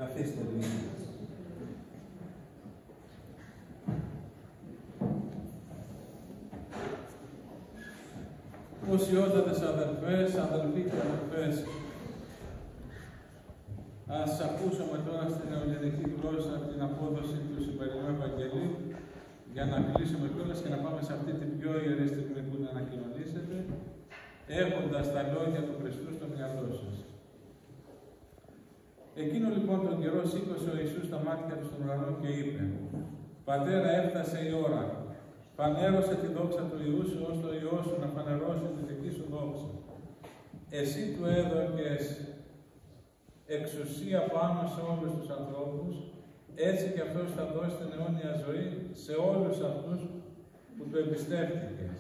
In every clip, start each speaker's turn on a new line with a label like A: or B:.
A: Καθίστε λίγο. Ουσιότατες αδελφές, αδελφοί και αδελφές, ας ακούσουμε τώρα στην ελληνική γλώσσα την απόδοση του σημερινού Ευαγγελίου για να κλείσουμε κιόλας και να πάμε σε αυτή την πιο ιερή στιγμή που να ανακοινωνήσετε, έχοντας τα λόγια του Χριστού στο μυαλό σας. Εκείνο λοιπόν τον καιρό σήκωσε ο Ιησούς τα μάτια του στον ουρανό και είπε: Πατέρα, έφτασε η ώρα. Φανέρωσε τη δόξα του Υιού σου, ως το Υιό σου να φανερώσει τη δική σου δόξα. Εσύ του έδωκες εξουσία πάνω σε όλους τους ανθρώπους, έτσι και αυτός θα δώσει την αιώνια ζωή σε όλους αυτούς που του εμπιστεύτηκες.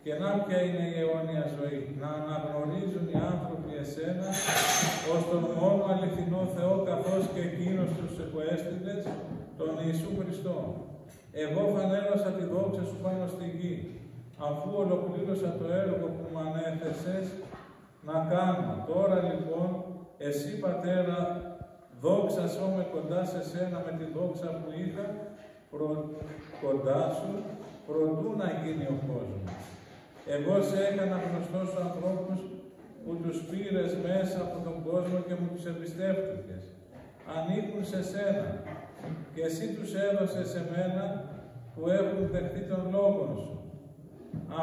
A: Και να ποια είναι η αιώνια ζωή, να αναγνωρίζουν οι άνθρωποι εσένα ως τον μόνο αληθινό Θεό, καθώς και εκείνος τους επουέστηλες, τον Ιησού Χριστό. Εγώ φανέρωσα τη δόξα σου πάνω στη γη, αφού ολοκλήρωσα το έργο που μου ανέθεσες να κάνω. Τώρα λοιπόν, εσύ Πατέρα, δόξασό με κοντά σε σένα με τη δόξα που είχα κοντά σου, προτού να γίνει ο κόσμος. Εγώ σε έκανα γνωστό στους ανθρώπους που τους πήρες μέσα από τον κόσμο και μου τους εμπιστεύτηκες. Ανήκουν σε σένα και εσύ τους έδωσες σε μένα που έχουν δεχτεί τον λόγο σου.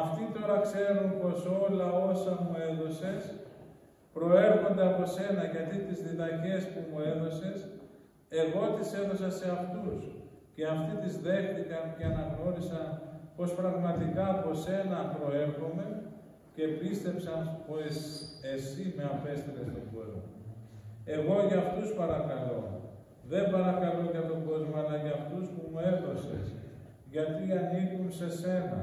A: Αυτοί τώρα ξέρουν πως όλα όσα μου έδωσες προέρχονται από σένα, γιατί τις διδαχές που μου έδωσες εγώ τις έδωσα σε αυτούς και αυτοί τις δέχτηκαν και αναγνώρισαν πως πραγματικά από σένα προέρχομαι και πίστεψαν πως εσύ με απέστειλες στον κόσμο. Εγώ για αυτούς παρακαλώ. Δεν παρακαλώ για τον κόσμο, αλλά για αυτούς που μου έδωσες, γιατί ανήκουν σε σένα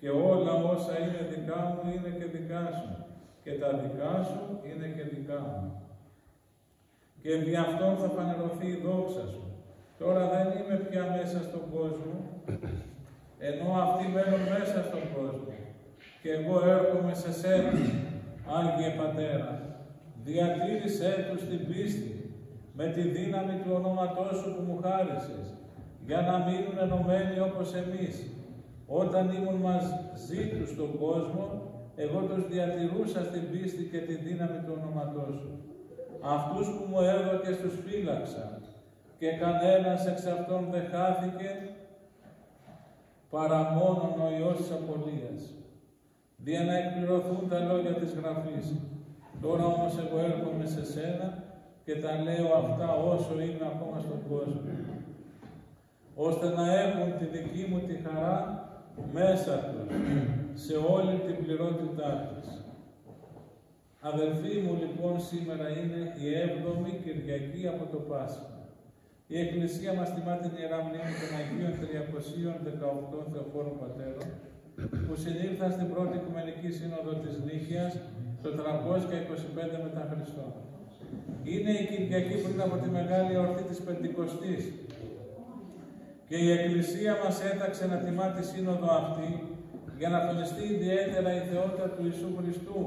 A: και όλα όσα είναι δικά μου είναι και δικά σου και τα δικά σου είναι και δικά μου. Και δι' αυτόν θα φανερωθεί η δόξα σου. Τώρα δεν είμαι πια μέσα στον κόσμο, ενώ αυτοί μένουν μέσα στον κόσμο. Και εγώ έρχομαι σε σένα, Άγιε Πατέρα. Διατήρησέ τους την πίστη με τη δύναμη του ονόματός σου που μου χάρισες, για να μείνουν ενωμένοι όπως εμείς. Όταν ήμουν μαζί τους στον κόσμο, εγώ τους διατηρούσα στην πίστη και τη δύναμη του ονόματός σου. Αυτούς που μου έδωκες τους φύλαξα, και κανένας εξ αυτών δεν χάθηκε, παρά μόνον ο Υιός της απολίας, δια να εκπληρωθούν τα λόγια της Γραφής. Τώρα όμως εγώ έρχομαι σε σένα και τα λέω αυτά όσο είμαι ακόμα στον κόσμο, ώστε να έχουν τη δική μου τη χαρά μέσα τους, σε όλη την πληρότητά της. Αδελφοί μου, λοιπόν, σήμερα είναι η 7η Κυριακή από το Πάσχα. Η Εκκλησία μας τιμά την Ιερά Μνήμη των Αγίων 318 Θεοφόρων Πατέρων, που συνήλθαν στην πρώτη Οικουμενική Σύνοδο της Νίκαιας το 325 μετά Χριστό. Είναι η Κυριακή πριν από τη μεγάλη εορτή της Πεντηκοστής και η Εκκλησία μας έταξε να τιμά τη Σύνοδο αυτή για να τονιστεί ιδιαίτερα η θεότητα του Ιησού Χριστού,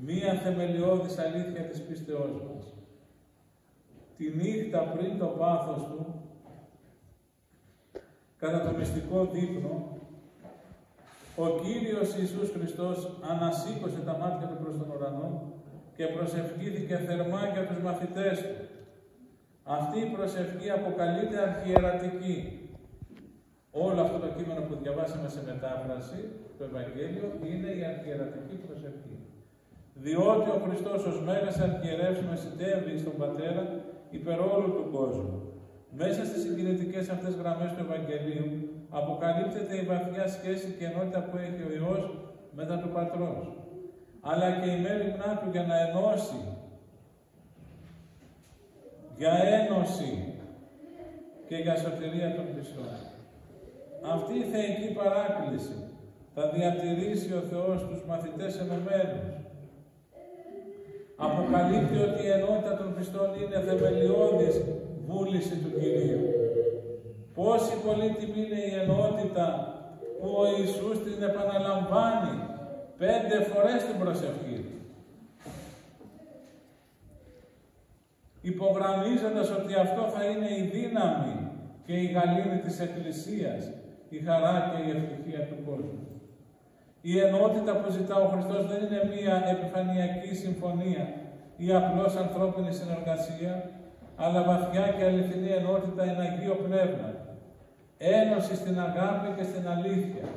A: μία θεμελιώδης αλήθεια της πίστεώς μας. Τη νύχτα πριν το πάθος του, κατά το μυστικό δείπνο, ο Κύριος Ιησούς Χριστός ανασήκωσε τα μάτια του προς τον ουρανό και προσευχήθηκε θερμά για τους μαθητές του. Αυτή η προσευχή αποκαλείται αρχιερατική. Όλο αυτό το κείμενο που διαβάσαμε σε μετάφραση, το Ευαγγέλιο, είναι η αρχιερατική προσευχή. Διότι ο Χριστός ως Μέγας Αρχιερεύς μεσητεύει στον Πατέρα υπέρ όλου του κόσμου. Μέσα στις συγκινητικές αυτές γραμμές του Ευαγγελίου αποκαλύπτεται η βαθιά σχέση και ενότητα που έχει ο Υιός μετά του Πατρός, αλλά και η μέριμνά του για να ενώσει, για ένωση και για σωτηρία των πιστών. Αυτή η θεϊκή παράκληση θα διατηρήσει ο Θεός τους μαθητές ενωμένους. Αποκαλύπτει ότι η ενότητα των πιστών είναι θεμελιώδης βούληση του Κυρίου. Πόση πολύτιμη είναι η ενότητα που ο Ιησούς την επαναλαμβάνει 5 φορές την προσευχή του. υπογραμμίζοντας ότι αυτό θα είναι η δύναμη και η γαλήνη της Εκκλησίας, η χαρά και η ευτυχία του κόσμου. Η ενότητα που ζητά ο Χριστός δεν είναι μία επιφανειακή συμφωνία ή απλώς ανθρώπινη συνεργασία, αλλά βαθιά και αληθινή ενότητα εν Αγίο Πνεύμα. Ένωση στην αγάπη και στην αλήθεια.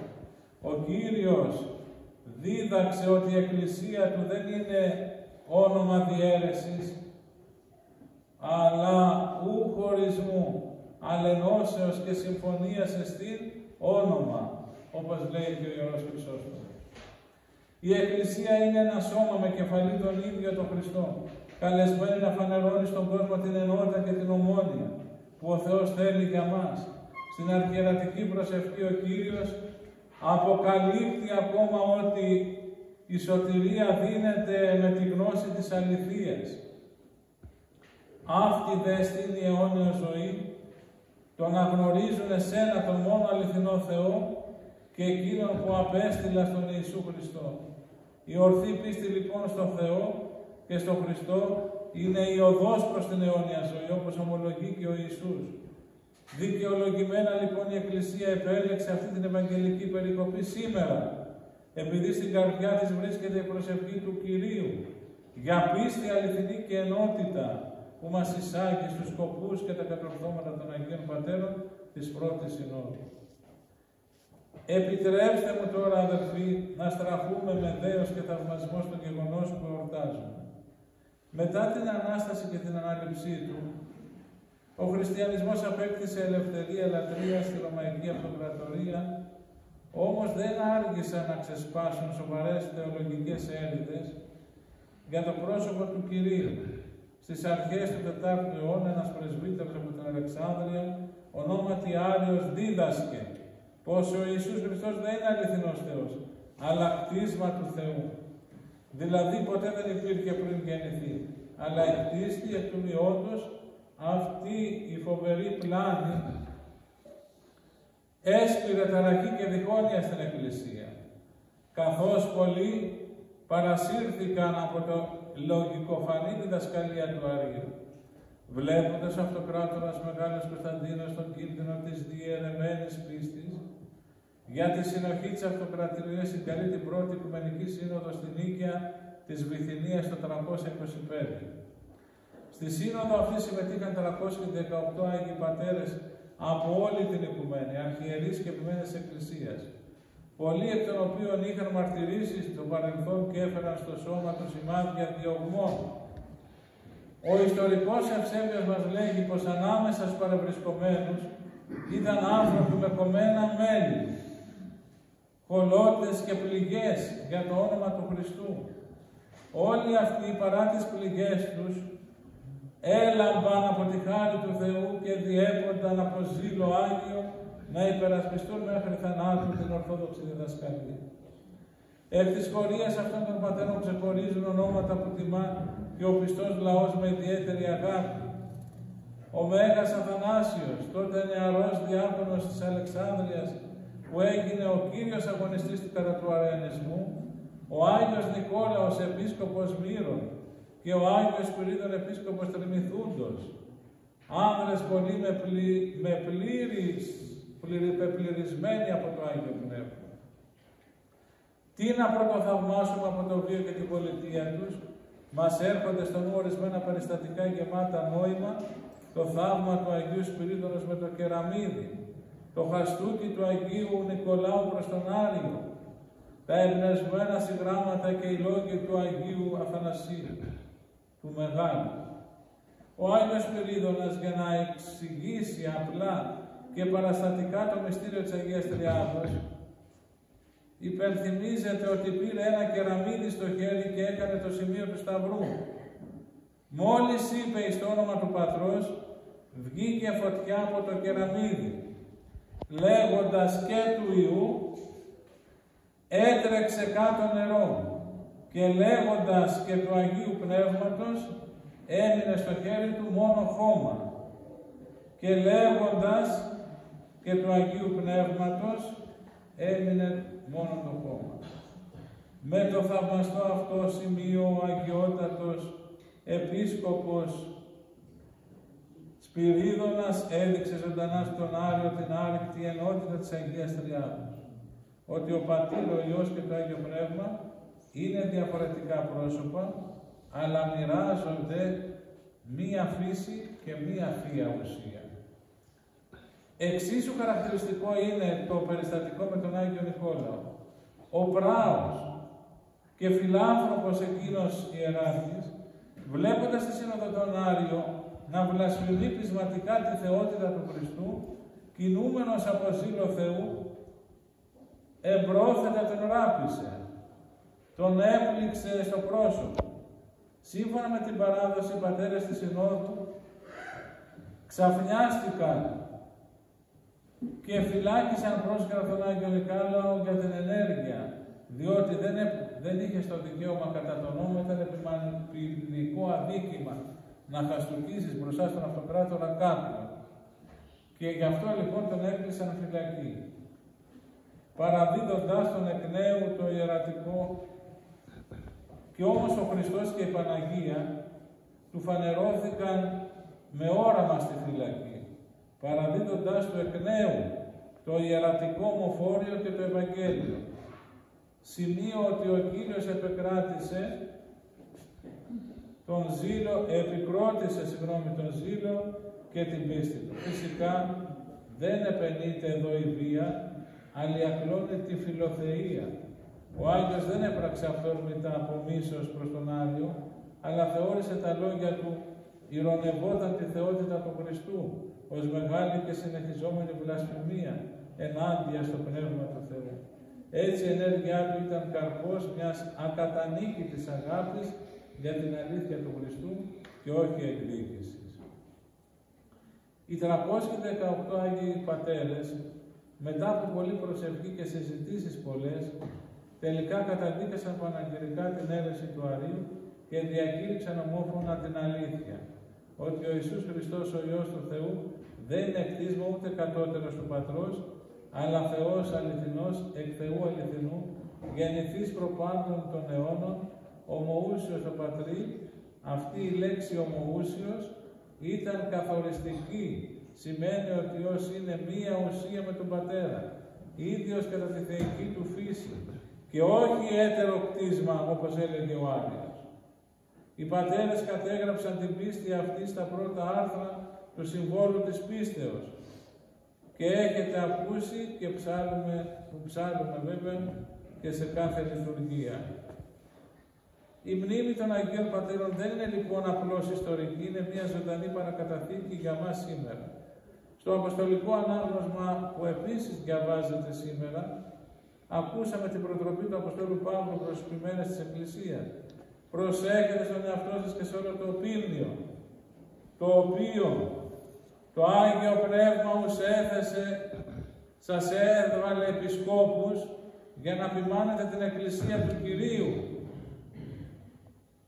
A: Ο Κύριος δίδαξε ότι η Εκκλησία του δεν είναι όνομα διαίρεσης, αλλά ου χωρισμού, αλενώσεως και συμφωνίας εστίν όνομα, όπως λέει και ο Ιερός Χρυσόστομος. Η Εκκλησία είναι ένα σώμα με κεφαλή τον ίδιο τον Χριστό, καλεσμένη να φανερώνει στον κόσμο την ενότητα και την ομόνοια που ο Θεός θέλει για μας. Στην αρχιερατική προσευχή ο Κύριος αποκαλύπτει ακόμα ότι η σωτηρία δίνεται με τη γνώση της αληθείας. Αυτή δε στην αιώνια ζωή, το να γνωρίζουν εσένα τον μόνο αληθινό Θεό και εκείνον που απέστειλα στον Ιησού Χριστό. Η ορθή πίστη λοιπόν στον Θεό και στον Χριστό είναι η οδός προς την αιώνια ζωή, όπως ομολογεί και ο Ιησούς. Δικαιολογημένα λοιπόν η Εκκλησία επέλεξε αυτή την Ευαγγελική περικοπή σήμερα, επειδή στην καρδιά της βρίσκεται η προσευχή του Κυρίου, για πίστη αληθινή και ενότητα, που μας εισάγει στους σκοπούς και τα κατορθώματα των Αγίων Πατέρων της πρώτης Συνόδου. Επιτρέψτε μου τώρα, αδελφοί, να στραφούμε με δέος και θαυμασμό στο γεγονός που εορτάζουμε. Μετά την Ανάσταση και την Ανάληψή του, ο χριστιανισμός απέκτησε ελευθερία λατρεία στη Ρωμαϊκή Αυτοκρατορία, όμως δεν άργησαν να ξεσπάσουν σοβαρές θεολογικές έρηδες για το πρόσωπο του Κυρίου. Στις αρχές του 4ου αιώνα, ένας πρεσβύτερος από την Αλεξάνδρεια, ονόματι Άριος, δίδασκε πως ο Ιησούς Χριστός δεν είναι αληθινός Θεός, αλλά κτίσμα του Θεού. Δηλαδή ποτέ δεν υπήρχε πριν γεννηθεί, αλλά εκτίστη εκ του μειόντος αυτή η φοβερή πλάνη έσπηρε ταραχή και διχόνοια στην Εκκλησία, καθώς πολλοί παρασύρθηκαν από το λογικοφανή διδασκαλία του Αρίου, βλέποντας αυτοκράτορας Μεγάλος Κωνσταντίνος τον κίνδυνο της διαιρεμένης πίστης. Για τη συνοχή της αυτοκρατορίας συγκαλεί την πρώτη Οικουμενική Σύνοδο στην Νίκαια της Βυθινίας το 325. Στη σύνοδο αυτή συμμετείχαν 318 Άγιοι Πατέρες από όλη την Οικουμένη, αρχιερείς και επιμένες Εκκλησίας, πολλοί εκ των οποίων είχαν μαρτυρήσει στο παρελθόν και έφεραν στο σώμα του σημάδια διωγμών. Ο ιστορικός Ευσέβιος μας λέγει πως ανάμεσα στους παρευρισκομένους ήταν άνθρωποι με κομμένα μέλη, χολώτες και πληγές για το όνομα του Χριστού. Όλοι αυτοί παρά τις πληγές τους έλαμπαν από τη χάρη του Θεού και διέπονταν από ζήλο Άγιο να υπερασπιστούν μέχρι θανάτου την Ορθόδοξη διδασκαλία. Εκ της χωρίας αυτών των πατέρων ξεχωρίζουν ονόματα που τιμά και ο πιστός λαός με ιδιαίτερη αγάπη. Ο Μέγας Αθανάσιος, τότε νεαρός διάκονος της Αλεξάνδρειας, που έγινε ο κύριος αγωνιστής του κατά του Αρεανισμού, ο Άγιος Νικόλαος, επίσκοπος Μύρων, και ο Άγιος Σπυρίδων, επίσκοπος Τριμηθούντος, άνδρες πολύ πεπληρισμένοι από το Άγιο Πνεύμα. Τι να πρωτοθαυμάσουμε από το βίο και την πολιτεία τους, μας έρχονται στο νου ορισμένα περιστατικά γεμάτα νόημα, το θαύμα του Αγίου Σπυρίδωνος με το κεραμίδι, το χαστούκι του Αγίου Νικολάου προς τον Άριο, τα εμπνευσμένα συγγράμματα και οι λόγοι του Αγίου Αθανασίου, του Μεγάλου. Ο Άγιος Σπυρίδωνας, για να εξηγήσει απλά και παραστατικά το μυστήριο της Αγίας Τριάδος, υπενθυμίζεται ότι πήρε ένα κεραμίδι στο χέρι και έκανε το σημείο του Σταυρού. Μόλις είπε εις το όνομα του Πατρός, βγήκε φωτιά από το κεραμίδι. Λέγοντας και του Ιού, έτρεξε κάτω νερό και λέγοντας και του Αγίου Πνεύματος, έμεινε στο χέρι του μόνο χώμα. Και λέγοντας και του Αγίου Πνεύματος, έμεινε μόνο το χώμα. Με το θαυμαστό αυτό σημείο ο Αγιότατος Επίσκοπος Σπυρίδωνας έδειξε ζωντανά στον Άριο την άρρηκτη ενότητα της Αγίας Τριάδος. Ότι ο Πατήρ, ο Υιός και το Άγιο Πνεύμα είναι διαφορετικά πρόσωπα, αλλά μοιράζονται μία φύση και μία θεία ουσία. Εξίσου χαρακτηριστικό είναι το περιστατικό με τον Άγιο Νικόλαο. Ο πράος και φιλάνθρωπος εκείνος ιεράρχης, βλέποντας τη Σύνοδο των Άριο να βλασφημεί πεισματικά τη θεότητα του Χριστού, κινούμενος από ζήλο Θεού, εμπρόθετα τον ράπησε, τον έπληξε στο πρόσωπο. Σύμφωνα με την παράδοση, οι πατέρες της Συνόδου ξαφνιάστηκαν και φυλάκισαν πρόσχερα τον Άγιο Νικόλαο για την ενέργεια, διότι δεν είχε στο δικαίωμα κατά τον νόμο, ήταν επιμανικό αδίκημα να χαστούκισεις μπροστά στον αυτοκράτορα κάποιον. Και γι' αυτό λοιπόν τον έκλεισαν φυλακή, παραδίδοντας τον εκ νέου το ιερατικό. Και όμως ο Χριστός και η Παναγία του φανερώθηκαν με όραμα στη φυλακή, παραδίδοντας του εκ νέου το ιερατικό ομοφόριο και το Ευαγγέλιο. Σημείο ότι ο Κύριος επικρότησε τον ζήλο και την πίστη του. Φυσικά δεν επενείται εδώ η βία, αλλιακλώνει τη φιλοθεία. Ο Άγιος δεν έπραξε αυθόρμητα από μίσος προς τον Άριο, αλλά θεώρησε τα λόγια του, ηρωνευόταν τη θεότητα του Χριστού, ως μεγάλη και συνεχιζόμενη βλασφημία ενάντια στο Πνεύμα του Θεού. Έτσι η ενέργειά του ήταν καρπός μιας ακατανίκητης αγάπης για την αλήθεια του Χριστού και όχι εκδίκησης. Οι 318 Άγιοι Πατέρες, μετά από πολλή προσευχή και συζητήσεις πολλές, τελικά καταδίκασαν παναγυρικά την αίρεση του Αρείου και διακήρυξαν ομόφωνα την αλήθεια, ότι ο Ιησούς Χριστός, ο Υιός του Θεού, δεν είναι κτίσμα ούτε κατώτερος του Πατρός, αλλά Θεός αληθινός, εκ Θεού αληθινού, γεννηθής προπάντων των αιώνων, ομοούσιος ο Πατρί. Αυτή η λέξη ομοούσιος ήταν καθοριστική. Σημαίνει ότι ο Υιός είναι μία ουσία με τον Πατέρα, ίδιος κατά τη θεϊκή του φύση, και όχι έτερο κτίσμα, όπως έλεγε ο Άριος. Οι πατέρες κατέγραψαν την πίστη αυτή στα πρώτα άρθρα του Συμβόλου της Πίστεως και έχετε ακούσει και ψάλλουμε βέβαια και σε κάθε λειτουργία. Η μνήμη των Αγίων Πατέρων δεν είναι λοιπόν απλώς ιστορική, είναι μια ζωντανή παρακαταθήκη για μας σήμερα. Στο Αποστολικό Ανάγνωσμα που επίσης διαβάζεται σήμερα, ακούσαμε την προτροπή του Αποστόλου Παύλου προς τους ποιμένες της Εκκλησίας. Προσέχετε στον εαυτό σας και σε όλο το πίμνιο, το οποίο το Άγιο Πνεύμα ους έθεσε, σας έβαλε επισκόπους για να ποιμάνετε την Εκκλησία του Κυρίου,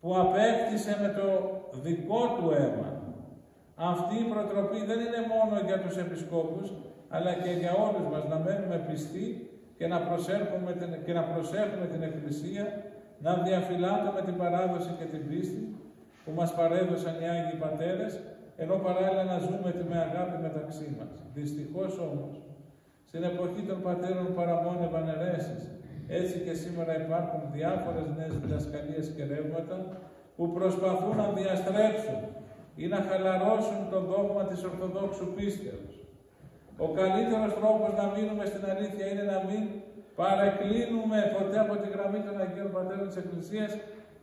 A: που απέκτησε με το δικό του αίμα. Αυτή η προτροπή δεν είναι μόνο για τους επισκόπους, αλλά και για όλους μας, να μένουμε πιστοί και να προσέχουμε την Εκκλησία, να διαφυλάτουμε την παράδοση και την πίστη που μας παρέδωσαν οι Άγιοι Πατέρες, ενώ παράλληλα να ζούμε με αγάπη μεταξύ μας. Δυστυχώς όμως, στην εποχή των πατέρων παραμόνευαν αιρέσεις. Έτσι και σήμερα υπάρχουν διάφορες νέες διδασκαλίες και ρεύματα που προσπαθούν να διαστρέψουν ή να χαλαρώσουν το δόγμα της Ορθοδόξου πίστεως. Ο καλύτερος τρόπος να μείνουμε στην αλήθεια είναι να μην παρεκκλίνουμε ποτέ από τη γραμμή των Αγίων Πατέρων της Εκκλησίας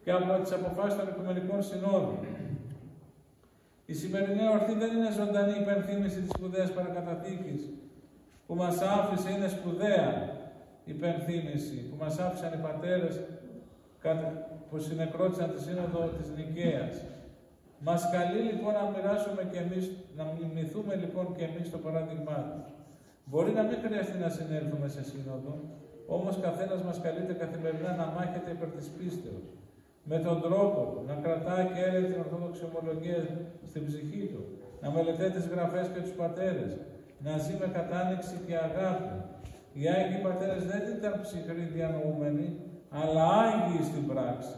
A: και από τις αποφάσεις των Οικουμενικών Συνόδων. Η σημερινή ορθή δεν είναι ζωντανή υπενθύμηση της σπουδαίας παρακαταθήκης που μας άφησε, είναι σπουδαία υπενθύμηση που μας άφησαν οι πατέρες που συνεκρότησαν τη Σύνοδο της Νικαίας. Μας καλεί λοιπόν να μοιράσουμε και εμείς, να μιμηθούμε λοιπόν και εμείς το παράδειγμά τους. Μπορεί να μην χρειαστεί να συνέλθουμε σε Σύνοδο, όμως καθένας μας καλείται καθημερινά να μάχεται υπέρ της πίστεως. Με τον τρόπο του, να κρατάει και έλεγε την Ορθόδοξη Ομολογία στην ψυχή του, να μελετάει τις Γραφές και τους πατέρες, να ζει με κατάνοιξη και αγάπη. Οι Άγιοι Πατέρες δεν ήταν ψυχροί διανοούμενοι, αλλά Άγιοι στην πράξη.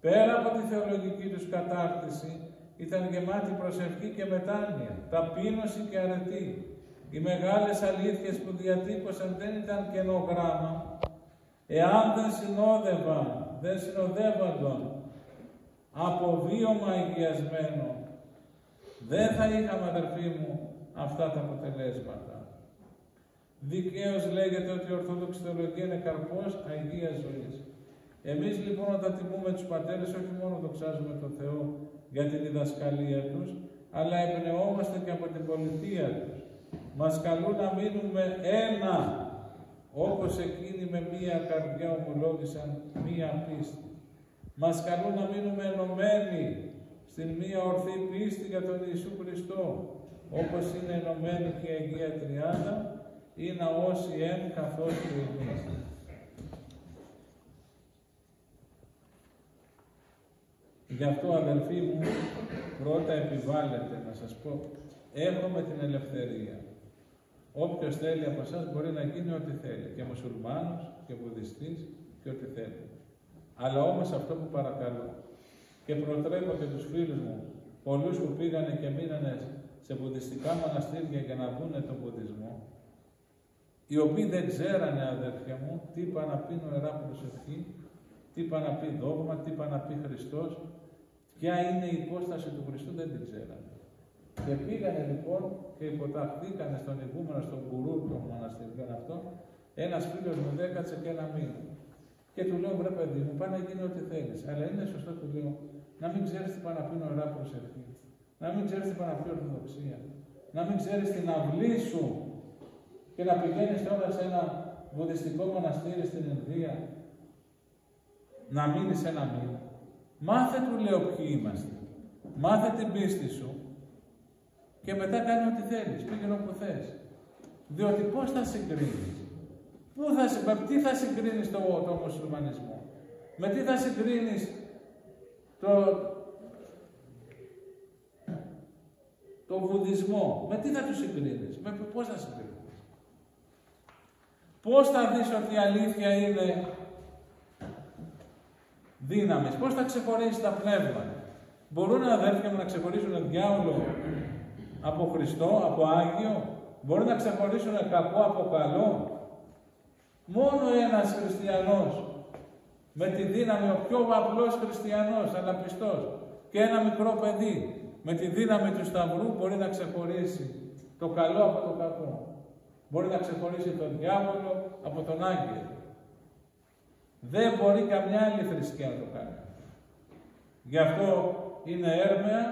A: Πέρα από τη θεολογική τους κατάρτιση, ήταν γεμάτη προσευχή και μετάνοια, ταπείνωση και αρετή. Οι μεγάλες αλήθειες που διατύπωσαν δεν ήταν κενό γράμμα. Εάν δεν συνοδεύονταν από βίωμα αγιασμένο, δεν θα είχαμε, αδερφοί μου, αυτά τα αποτελέσματα. Δικαίως λέγεται ότι η Ορθόδοξη Θεολογία είναι καρπός αγίας ζωής. Εμείς λοιπόν όταν τιμούμε τους πατέρες, όχι μόνο δοξάζουμε τον Θεό για την διδασκαλία τους, αλλά εμπνεόμαστε και από την πολιτεία τους. Μας καλούν να μείνουμε ένα, όπως εκείνοι με μία καρδιά ομολόγησαν μία πίστη. Μας καλούν να μείνουμε ενωμένοι στην μία ορθή πίστη για τον Ιησού Χριστό, όπως είναι ενωμένη και η Αγία Τριάδα, ή ναός εν καθώς και εμείς. Γι' αυτό, αδελφοί μου, πρώτα επιβάλλεται να σας πω, έχουμε την ελευθερία. Όποιος θέλει από εσάς μπορεί να γίνει ό,τι θέλει, και μουσουλμάνος και βουδιστής και ό,τι θέλει. Αλλά όμως αυτό που παρακαλώ, και προτρέπω και τους φίλους μου, πολλούς που πήγανε και μείνανε σε βουδιστικά μοναστήρια για να δούνε τον βουδισμό, οι οποίοι δεν ξέρανε, αδέρφια μου, τι είπα να πει νοερά προσευχή, τι είπα να πει δόγμα, τι είπα να πει Χριστός, ποια είναι η υπόσταση του Χριστού, δεν την ξέρανε. Και πήγανε λοιπόν και υποταχθήκανε στον ηγούμενο, στον γκουρού των μοναστηριών αυτών. Ένας φίλος μου δέκατσε και ένα μήνα. Και του λέω, βρε παιδί μου, πάει να γίνει ό,τι θέλεις. Αλλά είναι σωστό, του λέω, να μην ξέρεις τι πάει να πει νοερά προσευχή, να μην ξέρεις τι πάει να πει Ορθοδοξία, να μην ξέρεις την αυλή σου και να πηγαίνεις τώρα σε ένα βουδιστικό μοναστήρι στην Ινδία, να μείνεις ένα μήνα. Μάθε, του λέω, ποιοι είμαστε. Μάθε την πίστη σου και μετά κάνε ό,τι θέλεις, πήγαινε όπου θες. Διότι πώς θα συγκρίνεις, με τι θα συγκρίνεις το μουσουλμανισμό, με τι θα συγκρίνεις το βουδισμό, με τι θα τους συγκρίνεις, πώς θα συγκρίνεις. Πώς θα δεις ότι η αλήθεια είναι δύναμης, πώς θα ξεχωρίσεις τα πνεύματα. Μπορούν, αδέρφια μου, να ξεχωρίσουν διάολο από Χριστό, από Άγιο, μπορούν να ξεχωρίσουν κακό από καλό. Μόνο ένας χριστιανός, με τη δύναμη, ο πιο απλός χριστιανός, αλλά πιστός, και ένα μικρό παιδί, με τη δύναμη του Σταυρού, μπορεί να ξεχωρίσει το καλό από το κακό. Μπορεί να ξεχωρίσει τον διάβολο από τον άγγελο. Δεν μπορεί καμιά άλλη θρησκεία να το κάνει. Γι' αυτό είναι έρμεα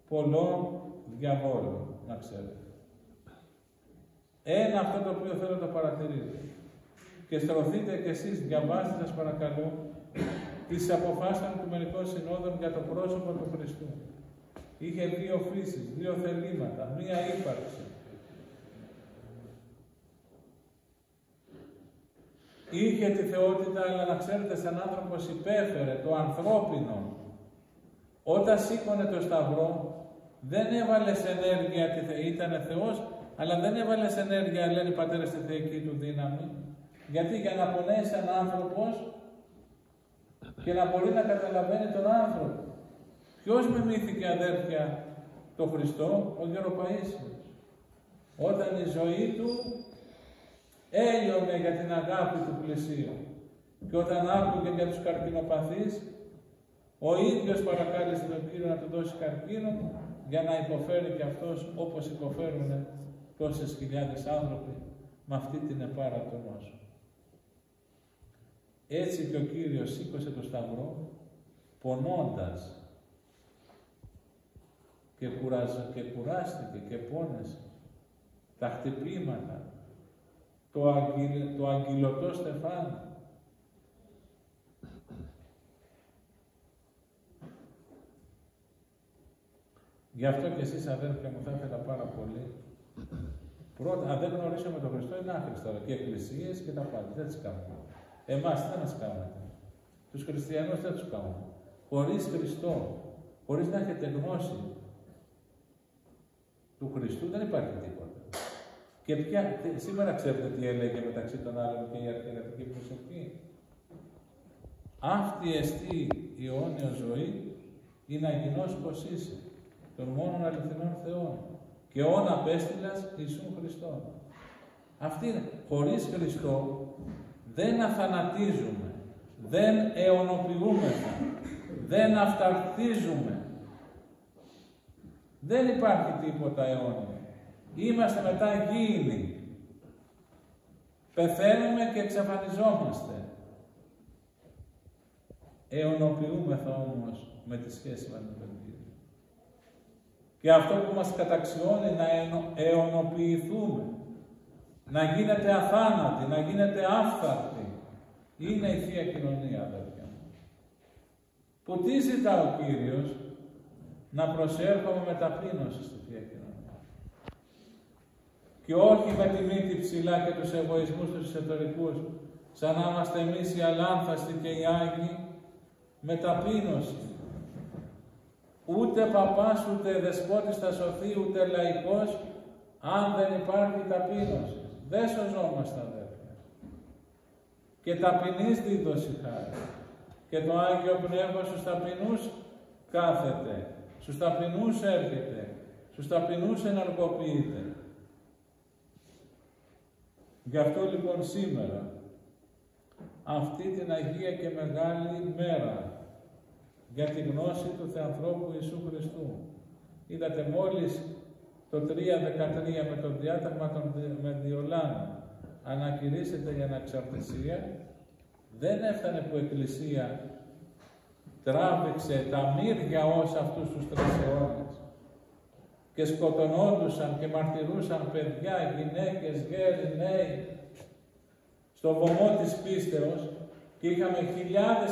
A: πολλών διαβόλων, να ξέρετε. Ένα αυτό το οποίο θέλω να το παρατηρείτε. Και στρωθείτε κι εσείς, διαβάστε σας παρακαλώ, τις αποφάσεις των Οικουμενικών Συνόδων για το πρόσωπο του Χριστού. Είχε δύο φύσεις, δύο θελήματα, μία ύπαρξη. Είχε τη θεότητα, αλλά να ξέρετε, σαν άνθρωπος υπέφερε το ανθρώπινο. Όταν σήκωνε το Σταυρό, δεν έβαλε σε ενέργεια, ήτανε Θεός, αλλά δεν έβαλε σε ενέργεια, λένε οι πατέρες, στη θεϊκή του δύναμη. Γιατί, για να πονέσει έναν άνθρωπος και να μπορεί να καταλαβαίνει τον άνθρωπο. Ποιος μιμήθηκε, αδέρφια, το Χριστό? Ο Γεροπαΐσιος. Όταν η ζωή του έλειωνε για την αγάπη του πλησίου. Και όταν άκουγε για τους καρκινοπαθείς, ο ίδιος παρακάλεσε τον Κύριο να του δώσει καρκίνο για να υποφέρει και αυτός όπως υποφέρουν τόσες χιλιάδες άνθρωποι με αυτή την επάρατο νόσο. Έτσι και ο Κύριος σήκωσε το Σταυρό, πονώντας και κουράστηκε και πόνεσε τα χτυπήματα, το αγγυλωτό στεφάνι. Γι' αυτό και εσείς, αδέρφια μου, θα ήθελα πάρα πολύ. Πρώτα, αν δεν γνωρίσουμε τον Χριστό, είναι άχρηστο τώρα. Και εκκλησίες και τα πάντα. Δεν τις κάνουμε. Εμάς τι θα μας κάνουμε? Τους χριστιανούς δεν τους κάνουμε. Χωρίς Χριστό, χωρίς να έχετε γνώση του Χριστού, δεν υπάρχει τίποτα. Και σήμερα ξέρετε τι έλεγε μεταξύ των άλλων και η αρχιερατική προσευχή. Αυτή εστί η αιώνια ζωή είναι αγινός πως είσαι, των μόνον αληθινών Θεών και όν απέστειλας Ιησούν Χριστόν. Αυτή είναι. Χωρίς Χριστό δεν αθανατίζουμε, δεν αιωνοποιούμεθα, δεν αυταρτίζουμε. Δεν υπάρχει τίποτα αιώνιο. Είμαστε μετά γήινοι. Πεθαίνουμε και εξαφανιζόμαστε. Αιωνοποιούμεθα όμως με τη σχέση μας με τον Κύριο. Και αυτό που μας καταξιώνει να αιωνοποιηθούμε, να γίνεται αθάνατη, να γίνεται άφθαρτη, είναι η Θεία Κοινωνία, αδέρφια μου. Που τι ζητά ο Κύριος? Να προσέρχομαι με ταπείνωση στη Θεία Κοινωνία. Και όχι με τη μύτη ψηλά και τους εγωισμούς τους εσωτερικούς, σαν να είμαστε εμείς οι αλάνθαστοι και οι Άγιοι, με ταπείνωση. Ούτε παπάς, ούτε δεσπότης θα σωθεί, ούτε λαϊκός, αν δεν υπάρχει ταπείνωση. Δεν σωζόμαστε, αδέρφια. Και ταπεινής δίδωση χάρη. Και το Άγιο Πνεύμα στους ταπεινούς κάθεται. Στους ταπεινούς έρχεται. Στους ταπεινούς ενεργοποιείται. Γι' αυτό λοιπόν σήμερα, αυτή την Αγία και Μεγάλη μέρα, για τη γνώση του Θεανθρώπου Ιησού Χριστού. Είδατε μόλις το 3.13 με το διάταγμα των Μεντιολάνων ανακηρύσσεται για αναξαρτησία, δεν έφτανε που η Εκκλησία τράβηξε τα μύρια ως αυτούς τους 3 αιώνες και σκοτωνόντουσαν και μαρτυρούσαν παιδιά, γυναίκες, γέροι, νέοι στο βωμό της πίστεως και είχαμε χιλιάδες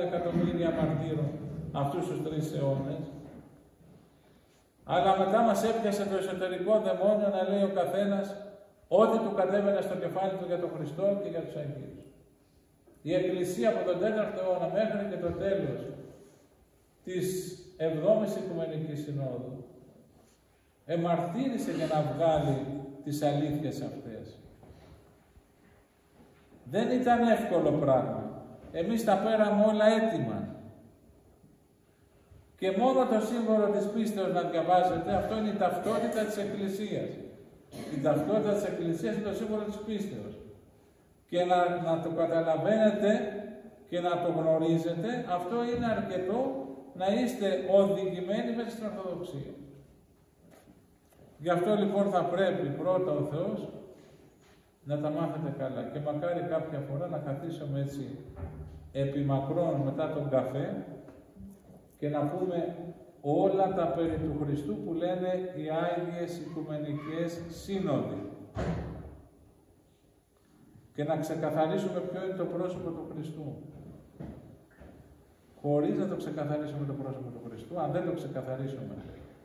A: εκατομμύρια μαρτύρων αυτούς τους 3 αιώνες. Αλλά μετά μας έπιασε το εσωτερικό δαιμόνιο να λέει ο καθένας ό,τι του κατέβαινε στο κεφάλι του για τον Χριστό και για τους Αγίους. Η Εκκλησία από τον 4ο αιώνα μέχρι και το τέλος της 7ης Οικουμενικής Συνόδου εμαρτύρησε για να βγάλει τις αλήθειες αυτές. Δεν ήταν εύκολο πράγμα. Εμείς τα πέραμε όλα έτοιμα. Και μόνο το σύμβολο της πίστεως να διαβάζετε, αυτό είναι η ταυτότητα της Εκκλησίας. Η ταυτότητα της Εκκλησίας είναι το σύμβολο της πίστεως. Και να το καταλαβαίνετε και να το γνωρίζετε, αυτό είναι αρκετό να είστε οδηγημένοι μέσα στην Ορθοδοξία. Γι' αυτό λοιπόν θα πρέπει πρώτα ο Θεός να τα μάθετε καλά. Και μακάρι κάποια φορά να καθίσουμε έτσι επιμακρών μετά τον καφέ και να πούμε όλα τα περί του Χριστού που λένε οι Άγιες Οικουμενικές Σύνοδοι. Και να ξεκαθαρίσουμε ποιο είναι το πρόσωπο του Χριστού. Χωρίς να το ξεκαθαρίσουμε το πρόσωπο του Χριστού, αν δεν το ξεκαθαρίσουμε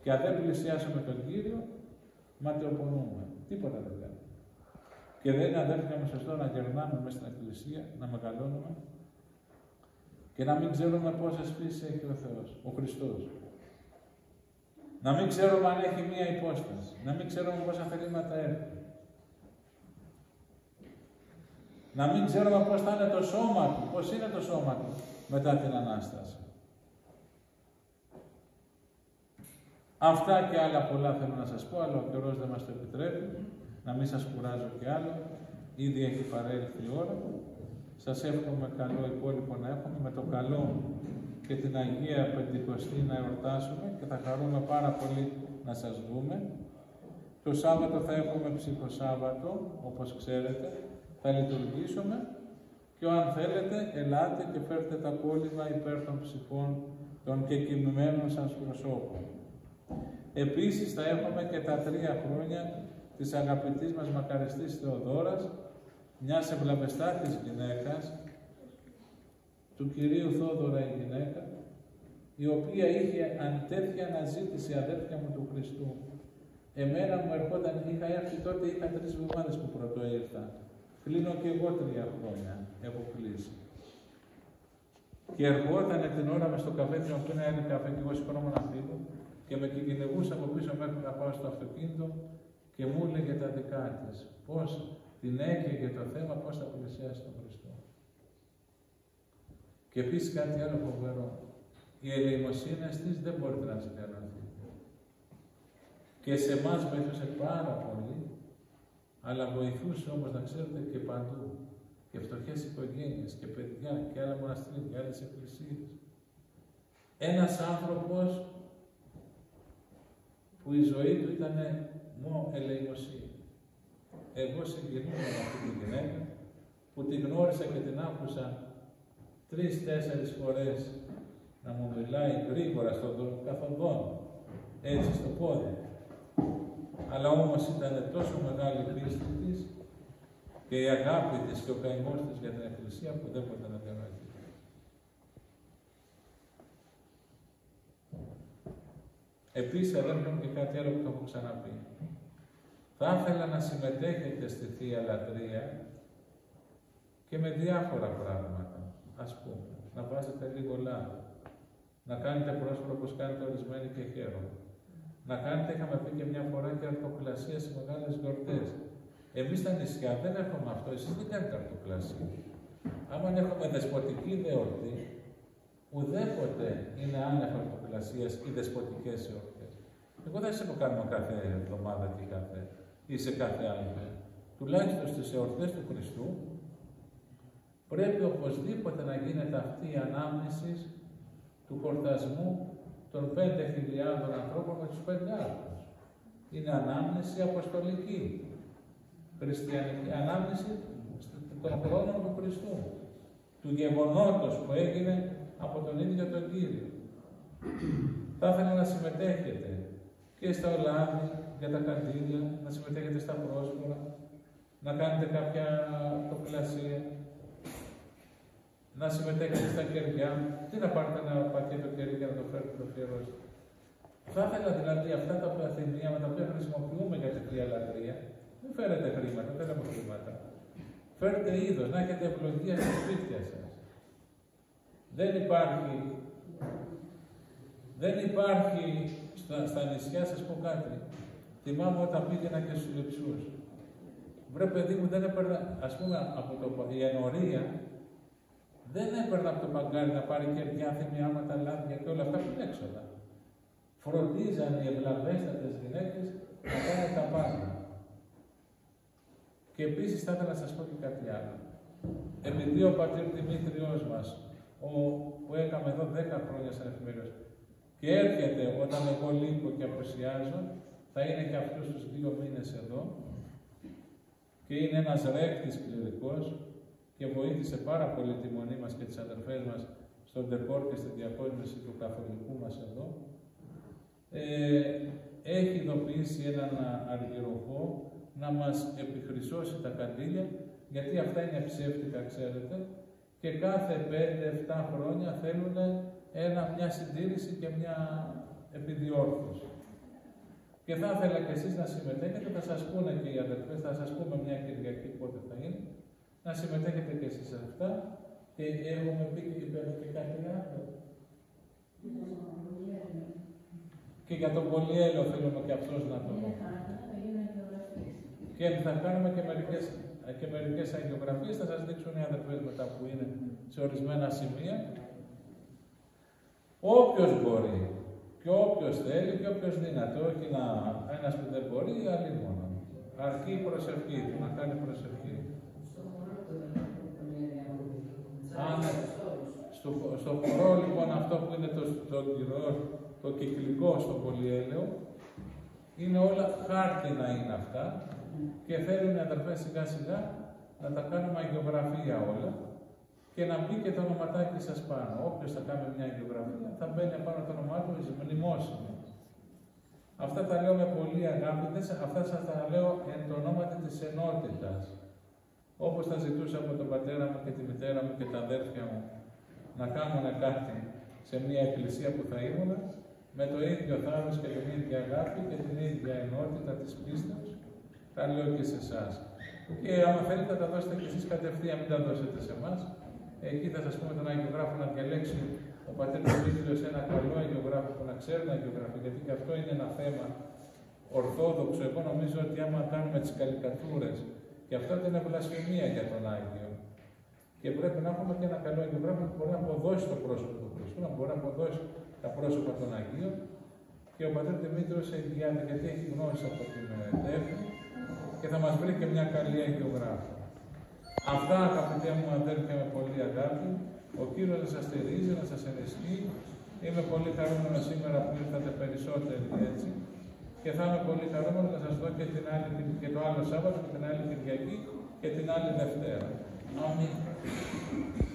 A: και αν δεν πλησιάσουμε τον Κύριο, ματαιοπονούμε. Τίποτα δεν κάνουμε. Και δεν είναι, αδέρφια μου, σωστό να γερνάμε μέσα στην Εκκλησία, να μεγαλώνουμε και να μην ξέρουμε πόσες φύσεις έχει ο Θεός, ο Χριστός. Να μην ξέρουμε αν έχει μία υπόσταση. Να μην ξέρουμε πόσα θελήματα έχει. Να μην ξέρουμε πώς θα είναι το σώμα του, πώς είναι το σώμα του μετά την Ανάσταση. Αυτά και άλλα πολλά θέλω να σας πω, αλλά ο καιρός δεν μας το επιτρέπει. Να μην σας κουράζω κι άλλο. Ήδη έχει παρέλθει η ώρα. Σας εύχομαι καλό υπόλοιπο να έχουμε, με το καλό και την Αγία Πεντηκοστή να εορτάσουμε και θα χαρούμε πάρα πολύ να σας δούμε. Το Σάββατο θα έχουμε ψυχοσάββατο, όπως ξέρετε. Θα λειτουργήσουμε και αν θέλετε, ελάτε και φέρτε τα κόλλημα υπέρ των ψυχών των κεκοιμημένων σας προσώπων. Επίσης θα έχουμε και τα 3 χρόνια της αγαπητής μας μακαριστής Θεοδόρας, μιας ευλαβεστάτης γυναίκας, του Κυρίου Θόδωρα η γυναίκα, η οποία είχε αντέτοια αναζήτηση, αδέρφια μου, του Χριστού. Εμένα μου ερχόταν, είχα έρθει τότε, είχα 3 εβδομάδες που πρώτο ήρθα. Κλείνω και εγώ 3 χρόνια, έχω κλείσει. Και ερχόταν την ώρα μες στο καφέ, που είναι ένα καφέ και εγώ σηκώνομαι να φύγω και με κυνηγούσε από πίσω μέχρι να πάω στο αυτοκίνητο και μου έλεγε τα δικά της. Πώς την έκαιγε το θέμα, πώς θα πλησιάσει τον Χριστό. Και επίσης κάτι άλλο φοβερό. η ελεημοσύνη της δεν μπορείτε να ζητιανωθεί. Και σε εμάς βοηθούσε πάρα πολύ, αλλά βοηθούσε όμως να ξέρετε και παντού. Και φτωχές οικογένειες και παιδιά και άλλα μοναστήρια και άλλες εκκλησίες. Ένας άνθρωπος που η ζωή του ήταν μόνο ελεημοσύνη. Εγώ συγκινούμαι με αυτή τη γυναίκα που την γνώρισα και την άκουσα 3-4 φορές να μου μιλάει γρήγορα στον καθοδόν, έτσι στο πόδι. Αλλά όμως ήταν τόσο μεγάλη η πίστη της και η αγάπη της και ο καημός της για την Εκκλησία που δεν μπορείτε να διανοηθείτε. Επίσης, εδώ έχουμε και κάτι άλλο που το έχω ξαναπεί. Θα ήθελα να συμμετέχετε στη Θεία Λατρεία και με διάφορα πράγματα. Ας πούμε, να βάζετε λίγο λάδι, να κάνετε πρόσφορο όπως κάνετε ορισμένοι και χαίρομαι. Να κάνετε, είχαμε πει και μια φορά, και αρτοκλασία σε μεγάλες γιορτές. Εμείς στα νησιά δεν έχουμε αυτό, εσείς δεν κάνετε αρτοκλασία. Άμα έχουμε δεσποτική εορτή, ουδέποτε είναι άνευ αρτοκλασίας ή δεσποτικές εορτές. Εγώ δεν σε το κάνουμε κάθε εβδομάδα ή σε κάθε άλλη μέρα. Τουλάχιστον στις εορτές του Χριστού, πρέπει οπωσδήποτε να γίνεται αυτή η ανάμνηση του χορτασμού των 5.000 ανθρώπων με τους 5 άρτους. Είναι ανάμνηση αποστολική, χριστιανική, ανάμνηση των χρόνων του Χριστού, του γεγονότος που έγινε από τον ίδιο τον Κύριο. Θα ήθελα να συμμετέχετε και στα ολάδια, για τα καντήλια, να συμμετέχετε στα πρόσφορα, να κάνετε κάποια αυτοκλασία, να συμμετέχετε στα κεριά. Τι να πάρετε ένα πακέτο κερί και να το φέρετε το αφιερώσετε. Θα ήθελα δηλαδή αυτά τα αθηνία με τα οποία χρησιμοποιούμε για τη Θεία Λατρεία, μην φέρετε χρήματα, δεν έχουμε χρήματα. Φέρετε είδος, να έχετε ευλογία στα σπίτια σας. Δεν υπάρχει στα νησιά, σας πω κάτι. Θυμάμαι όταν πήγαινα και στους Λειψούς. Βρε παιδί μου, δεν έπαιρνα, ας πούμε, από η ενορία, δεν έπαιρνα από το παγκάρι να πάρει κεριά, θυμιάματα, λάδια και όλα αυτά που είναι έξοδα. Φροντίζαν οι ευλαβέστατες γυναίκες να κάνουν τα πάντα. Και επίσης θα ήθελα να σας πω και κάτι άλλο. Επειδή ο πατήρ Δημήτριος μας, που έκαμε εδώ 10 χρόνια σαν εφημερίδας, και έρχεται όταν εγώ λείπω και αποσιάζω, θα είναι και αυτούς τους 2 μήνες εδώ, και είναι ένας ρέκτης κληρικός και βοήθησε πάρα πολύ τη μονή μας και τις αδερφές μας στον ντεκόρ και στη διακόσμηση του καθολικού μας εδώ. Έχει ειδοποιήσει έναν αργυροχό να μας επιχρυσώσει τα καντήλια, γιατί αυτά είναι ψεύτικα, ξέρετε, και κάθε 5-7 χρόνια θέλουν μια συντήρηση και μια επιδιόρθωση. Και θα ήθελα και εσείς να συμμετέχετε, θα σας πούνε και οι αδερφές, θα σας πούμε μια Κυριακή πότε θα είναι, να συμμετέχετε και εσείς σε αυτά. Και έχουμε πει και κάτι άλλο. Και για τον Πολυέλαιο θέλουμε και αυτός να το πούμε. Και θα κάνουμε και μερικές αγιογραφίες, θα σας δείξουν οι αδερφές μετά που είναι σε ορισμένα σημεία. Όποιος μπορεί, και όποιος θέλει, και όποιος δυνατό, όχι ένας που δεν μπορεί, άλλοι μόνο. Αρκεί η προσευχή του, να κάνει προσευχή. Στο χορό λοιπόν αυτό που είναι το κυκλικό στο Πολυέλαιο, είναι όλα χάρτινα είναι αυτά και θέλουν οι αδερφές σιγά σιγά να τα κάνουμε αγιογραφία όλα και να μπει και το ονοματάκι σας πάνω. Όποιος θα κάνει μια αγιογραφία θα μπαίνει πάνω το όνομά του μνημόσυνο. Αυτά τα λέω με πολύ αγάπη, αυτά σας τα λέω εν το ονόματι της ενότητας. Όπως θα ζητούσα από τον πατέρα μου και τη μητέρα μου και τα αδέρφια μου να κάνουν κάτι σε μια εκκλησία που θα ήμουν, με το ίδιο θάρρος και την ίδια αγάπη και την ίδια ενότητα της πίστης, τα λέω και σε εσάς. Και άμα θέλετε θα τα δώσετε και εσείς κατευθείαν, μην τα δώσετε σε εμάς. Εκεί θα σας πούμε τον αγιογράφο να διαλέξει ο πατέρας Δημήτριος ένα καλό αγιογράφο που να ξέρει να αγιογραφεί, γιατί και αυτό είναι ένα θέμα ορθόδοξο. Εγώ νομίζω ότι άμα κάνουμε τις καλικατούρες, και αυτό είναι βλασφημία για τον Άγιο. Και πρέπει να έχουμε και ένα καλό αγιογράφο που μπορεί να αποδώσει το πρόσωπο του να μπορεί να αποδώσει τα πρόσωπα των Αγίων και ο πατέρ Δημήτριος εγγυάται γιατί έχει γνώση από την τέχνη και θα μας βρει και μια καλή αγιογράφη. Αυτά, αγαπητέ μου αδέρφια, με πολύ αγάπη. Ο Κύριος να σας στηρίζει, να σας ενισχύει. Είμαι πολύ χαρούμενο σήμερα που ήρθατε περισσότεροι έτσι. Και θα είμαι πολύ χαρούμενο να σας δω και το άλλο Σάββατο και την άλλη Κυριακή και την άλλη Δευτέρα. Αμήν.